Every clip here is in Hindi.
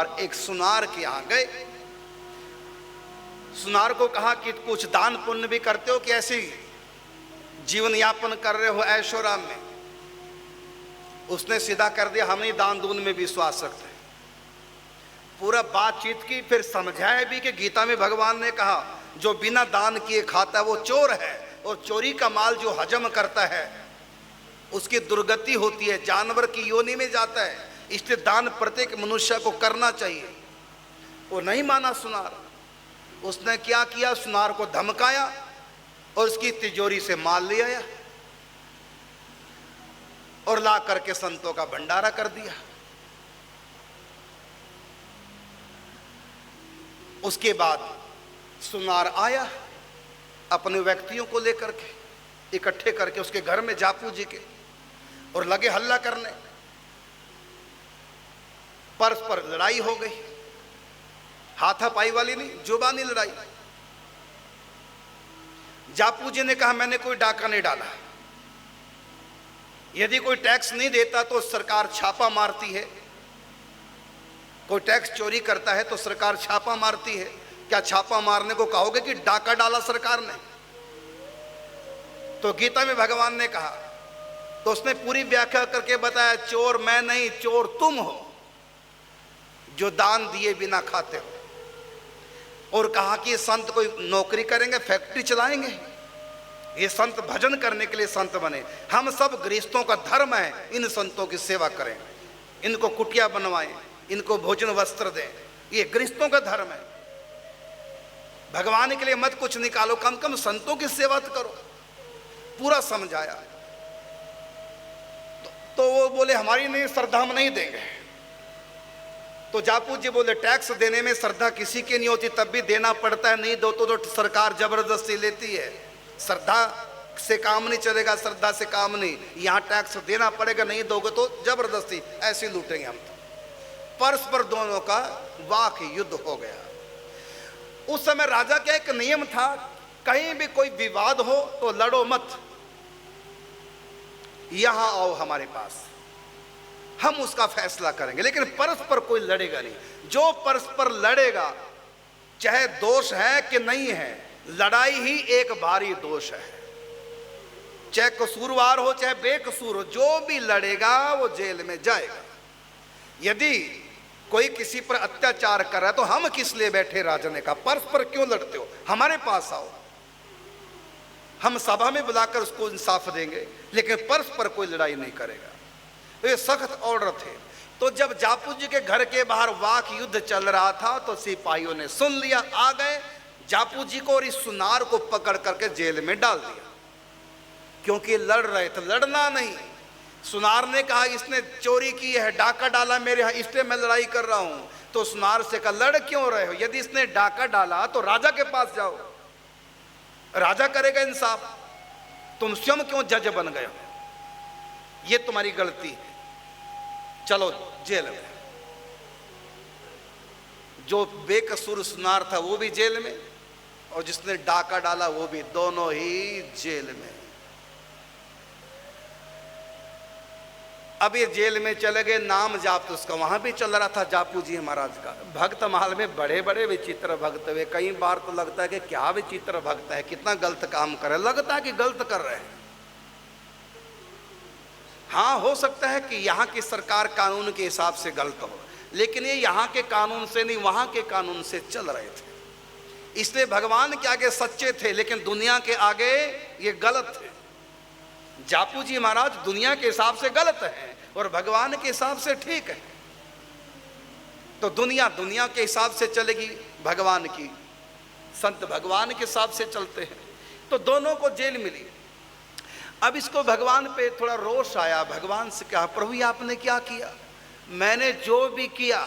बार एक सुनार के यहाँ गए। सुनार को कहा कि कुछ दान पुण्य भी करते हो कि ऐसे ही जीवन यापन कर रहे हो ऐशोराम में? उसने सीधा कर दिया, हम नहीं दान दून में विश्वास रखते। पूरा बातचीत की, फिर समझाया भी कि गीता में भगवान ने कहा जो बिना दान किए खाता है वो चोर है, और चोरी का माल जो हजम करता है उसकी दुर्गति होती है, जानवर की योनि में जाता है। इसलिए दान प्रत्येक मनुष्य को करना चाहिए। वो नहीं माना सुनार। उसने क्या किया, सुनार को धमकाया और उसकी तिजोरी से माल ले आया और ला करके संतों का भंडारा कर दिया। उसके बाद सुनार आया अपने व्यक्तियों को लेकर के, इकट्ठे करके उसके घर में जापू जी के, और लगे हल्ला करने। परस्पर लड़ाई हो गई, हाथापाई वाली नहीं, जुबानी लड़ाई। जापू जी ने कहा मैंने कोई डाका नहीं डाला, यदि कोई टैक्स नहीं देता तो सरकार छापा मारती है, कोई टैक्स चोरी करता है तो सरकार छापा मारती है। क्या छापा मारने को कहोगे कि डाका डाला सरकार ने? तो गीता में भगवान ने कहा, तो उसने पूरी व्याख्या करके बताया, चोर मैं नहीं, चोर तुम हो जो दान दिए बिना खाते हो। और कहा कि संत कोई नौकरी करेंगे, फैक्ट्री चलाएंगे? ये संत भजन करने के लिए संत बने। हम सब गृहस्थों का धर्म है इन संतों की सेवा करें, इनको कुटिया बनवाएं, इनको भोजन वस्त्र दें, ये गृहस्थों का धर्म है। भगवान के लिए मत कुछ निकालो, कम कम संतों की सेवा तो करो। पूरा समझाया। तो वो बोले हमारी नहीं श्रद्धा, हम नहीं देंगे। तो जापू जी बोले टैक्स देने में श्रद्धा किसी की नहीं होती, तब भी देना पड़ता है, नहीं दो तो सरकार जबरदस्ती लेती है। श्रद्धा से काम नहीं चलेगा, श्रद्धा से काम नहीं, यहाँ टैक्स देना पड़ेगा, नहीं दोगे तो जबरदस्ती ऐसे लूटेंगे हम। तो परस्पर दोनों का वाक युद्ध हो गया। उस समय राजा का एक नियम था, कहीं भी कोई विवाद हो तो लड़ो मत, यहां आओ हमारे पास, हम उसका फैसला करेंगे, लेकिन परस्पर कोई लड़ेगा नहीं। जो परस्पर लड़ेगा, चाहे दोष है कि नहीं है, लड़ाई ही एक भारी दोष है। चाहे कसूरवार हो चाहे बेकसूर हो, जो भी लड़ेगा वो जेल में जाएगा। यदि कोई किसी पर अत्याचार कर रहा है तो हम किस लिए बैठे? राजा ने कहा परस्पर क्यों लड़ते हो, हमारे पास आओ, हम सभा में बुलाकर उसको इंसाफ देंगे, लेकिन परस्पर कोई लड़ाई नहीं करेगा। तो ये सख्त ऑर्डर थे। तो जब जापू जी के घर के बाहर वाक युद्ध चल रहा था तो सिपाहियों ने सुन लिया, आ गए, जापू जी को और इस सुनार को पकड़ करके जेल में डाल दिया, क्योंकि लड़ रहे थे। लड़ना नहीं, सुनार ने कहा इसने चोरी की है, डाका डाला मेरे यहाँ, इसलिए मैं लड़ाई कर रहा हूं। तो सुनार से कहा लड़ क्यों रहे हो? यदि इसने डाका डाला तो राजा के पास जाओ, राजा करेगा इंसाफ, तुम स्वयं क्यों जज बन गए हो? ये तुम्हारी गलती है, चलो जेल में। जो बेकसूर सुनार था वो भी जेल में, और जिसने डाका डाला वो भी, दोनों ही जेल में। अब ये जेल में चले गए, नाम जाप तो उसका वहां भी चल रहा था जापू जी महाराज का। भक्त महल में बड़े बड़े विचित्र भक्त हुए। कई बार तो लगता है कि क्या विचित्र भक्त है, कितना गलत काम कर रहे, लगता है कि गलत कर रहे हैं। हाँ, हो सकता है कि यहाँ की सरकार कानून के हिसाब से गलत हो, लेकिन ये यहाँ के कानून से नहीं, वहां के कानून से चल रहे थे। इसलिए भगवान के आगे सच्चे थे, लेकिन दुनिया के आगे ये गलत थे। जापू जी महाराज दुनिया के हिसाब से गलत है और भगवान के हिसाब से ठीक है। तो दुनिया दुनिया के हिसाब से चलेगी, भगवान की संत भगवान के हिसाब से चलते हैं। तो दोनों को जेल मिली। अब इसको भगवान पे थोड़ा रोष आया, भगवान से कहा प्रभु ये आपने क्या किया? मैंने जो भी किया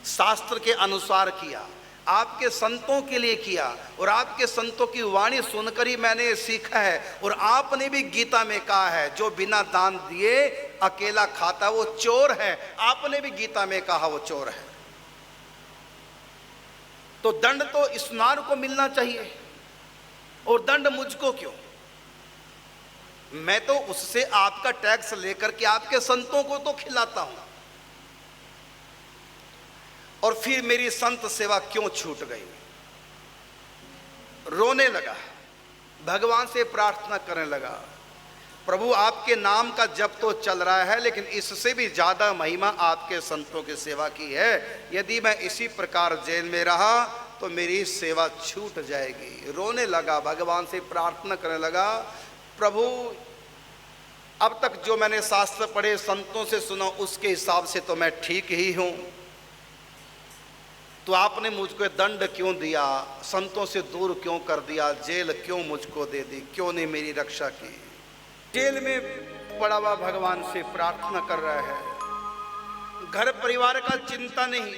शास्त्र के अनुसार किया, आपके संतों के लिए किया, और आपके संतों की वाणी सुनकर ही मैंने सीखा है। और आपने भी गीता में कहा है जो बिना दान दिए अकेला खाता वो चोर है, आपने भी गीता में कहा वो चोर है। तो दंड तो इस नार को मिलना चाहिए, और दंड मुझको क्यों? मैं तो उससे आपका टैक्स लेकर के आपके संतों को तो खिलाता हूं। और फिर मेरी संत सेवा क्यों छूट गई। रोने लगा, भगवान से प्रार्थना करने लगा, प्रभु आपके नाम का जप तो चल रहा है, लेकिन इससे भी ज्यादा महिमा आपके संतों की सेवा की है। यदि मैं इसी प्रकार जेल में रहा तो मेरी सेवा छूट जाएगी। रोने लगा, भगवान से प्रार्थना करने लगा, प्रभु अब तक जो मैंने शास्त्र पढ़े, संतों से सुना, उसके हिसाब से तो मैं ठीक ही हूं, तो आपने मुझको दंड क्यों दिया, संतों से दूर क्यों कर दिया, जेल क्यों मुझको दे दी, क्यों नहीं मेरी रक्षा की। जेल में पड़ा हुआ भगवान से प्रार्थना कर रहा है, घर परिवार का चिंता नहीं।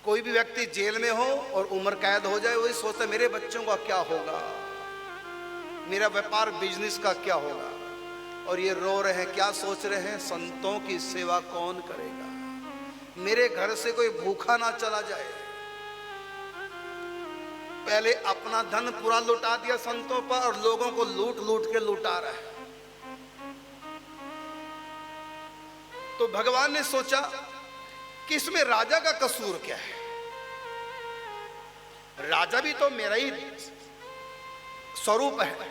कोई भी व्यक्ति जेल में हो और उम्र कैद हो जाए, वही सोचता है मेरे बच्चों का क्या होगा, मेरा व्यापार बिजनेस का क्या होगा। और ये रो रहे हैं, क्या सोच रहे हैं, संतों की सेवा कौन करेगा, मेरे घर से कोई भूखा ना चला जाए। पहले अपना धन पूरा लुटा दिया संतों पर और लोगों को लूट लूट के लुटा रहा है। तो भगवान ने सोचा कि इसमें राजा का कसूर क्या है, राजा भी तो मेरा ही स्वरूप है,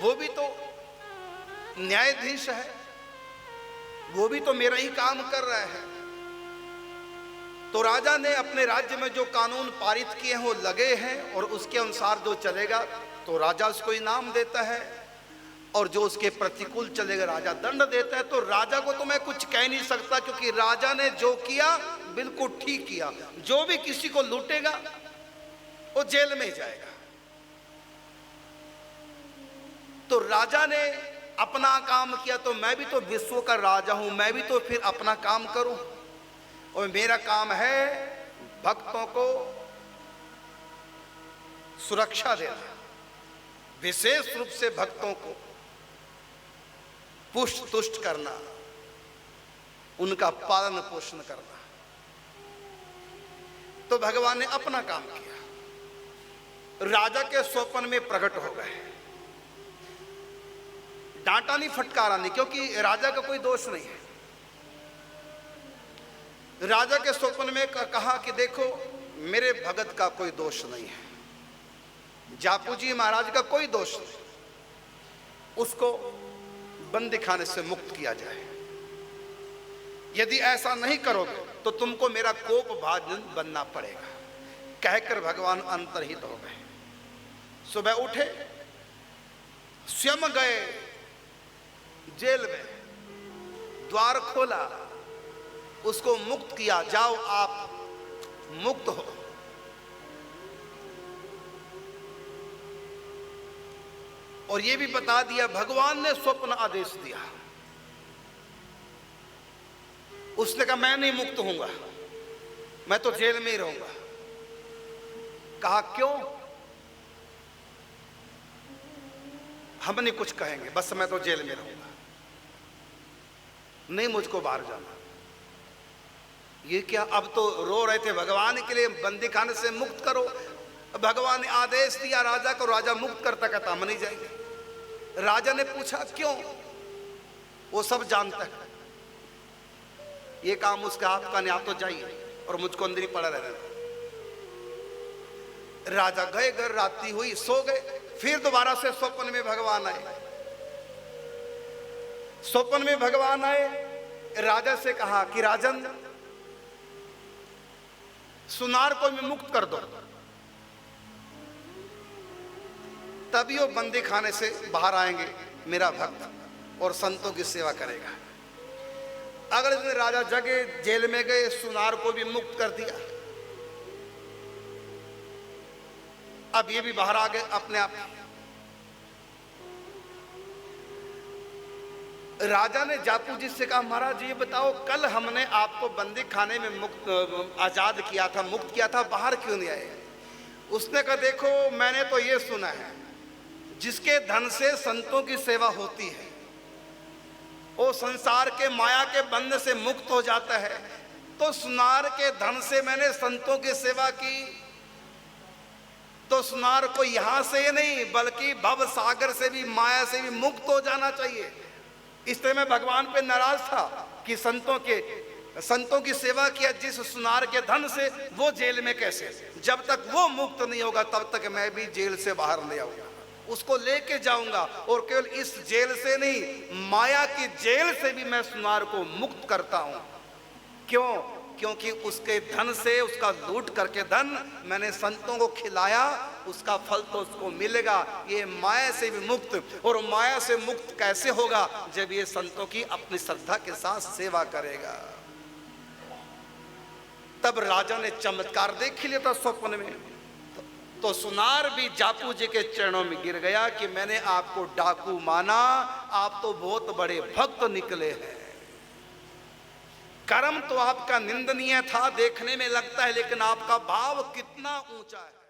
वो भी तो न्यायाधीश है, वो भी तो मेरा ही काम कर रहा है। तो राजा ने अपने राज्य में जो कानून पारित किए हैं वो लगे हैं, और उसके अनुसार जो चलेगा तो राजा उसको इनाम देता है, और जो उसके प्रतिकूल चलेगा राजा दंड देता है। तो राजा को तो मैं कुछ कह नहीं सकता, क्योंकि राजा ने जो किया बिल्कुल ठीक किया। जो भी किसी को लूटेगा वो जेल में जाएगा। तो राजा ने अपना काम किया, तो मैं भी तो विश्व का राजा हूं, मैं भी तो फिर अपना काम करूं। और मेरा काम है भक्तों को सुरक्षा देना, विशेष रूप से भक्तों को पुष्ट तुष्ट करना, उनका पालन पोषण करना। तो भगवान ने अपना काम किया, राजा के स्वप्न में प्रकट हो गए। डांटा नहीं, फटकारा नहीं, क्योंकि राजा का कोई दोष नहीं है। राजा के स्वप्न में कहा कि देखो मेरे भगत का कोई दोष नहीं है, जापू जी महाराज का कोई दोष नहीं, उसको बंदी खाने से मुक्त किया जाए। यदि ऐसा नहीं करोगे तो तुमको मेरा कोप भाजन बनना पड़ेगा। कहकर भगवान अंतर्हित हो गए। सुबह उठे, स्वयं गए जेल में, द्वार खोला, उसको मुक्त किया, जाओ आप मुक्त हो। और यह भी बता दिया, भगवान ने स्वप्न आदेश दिया। उसने कहा मैं नहीं मुक्त होऊंगा, मैं तो जेल में ही रहूंगा। कहा क्यों? हम नहीं कुछ कहेंगे, बस मैं तो जेल में रहूंगा, नहीं मुझको बाहर जाना। ये क्या, अब तो रो रहे थे भगवान के लिए, बंदी खाने से मुक्त करो। भगवान ने आदेश दिया राजा को, राजा मुक्त करता, कहता हम नहीं जाएंगे। राजा ने पूछा क्यों? वो सब जानता है, ये काम उसका हाथ का नहीं, आप तो जाइए और मुझको अंदर ही पड़ा रहना। राजा गए, घर रात्रि हुई, सो गए। फिर दोबारा से स्वप्न में भगवान आए। स्वप्न में भगवान आए, राजा से कहा कि राजन सुनार को भी मुक्त कर दो, तभी वो बंदी खाने से बाहर आएंगे मेरा भक्त और संतों की सेवा करेगा। अगले दिन राजा जगे, जेल में गए, सुनार को भी मुक्त कर दिया। अब ये भी बाहर आ गए अपने आप। राजा ने जापू जी से कहा महाराज ये बताओ, कल हमने आपको बंदी खाने में मुक्त आजाद किया था, मुक्त किया था, बाहर क्यों नहीं आए? उसने कहा देखो मैंने तो ये सुना है, जिसके धन से संतों की सेवा होती है वो संसार के माया के बंध से मुक्त हो जाता है। तो सुनार के धन से मैंने संतों की सेवा की, तो सुनार को यहां से नहीं बल्कि भव सागर से भी, माया से भी मुक्त हो जाना चाहिए। इसलिए मैं भगवान पे नाराज था कि संतों के संतों की सेवा किया जिस सुनार के धन से, वो जेल में कैसे? जब तक वो मुक्त नहीं होगा तब तक मैं भी जेल से बाहर ले आऊंगा, उसको लेके जाऊंगा। और केवल इस जेल से नहीं, माया की जेल से भी मैं सुनार को मुक्त करता हूं। क्यों? क्योंकि उसके धन से, उसका लूट करके धन मैंने संतों को खिलाया, उसका फल तो उसको मिलेगा। ये माया से भी मुक्त। और माया से मुक्त कैसे होगा? जब ये संतों की अपनी श्रद्धा के साथ सेवा करेगा। तब राजा ने चमत्कार देख लिया था स्वप्न में। तो सुनार भी जापू जी के चरणों में गिर गया कि मैंने आपको डाकू माना, आप तो बहुत बड़े भक्त निकले हैं। कर्म तो आपका निंदनीय था, देखने में लगता है, लेकिन आपका भाव कितना ऊंचा है।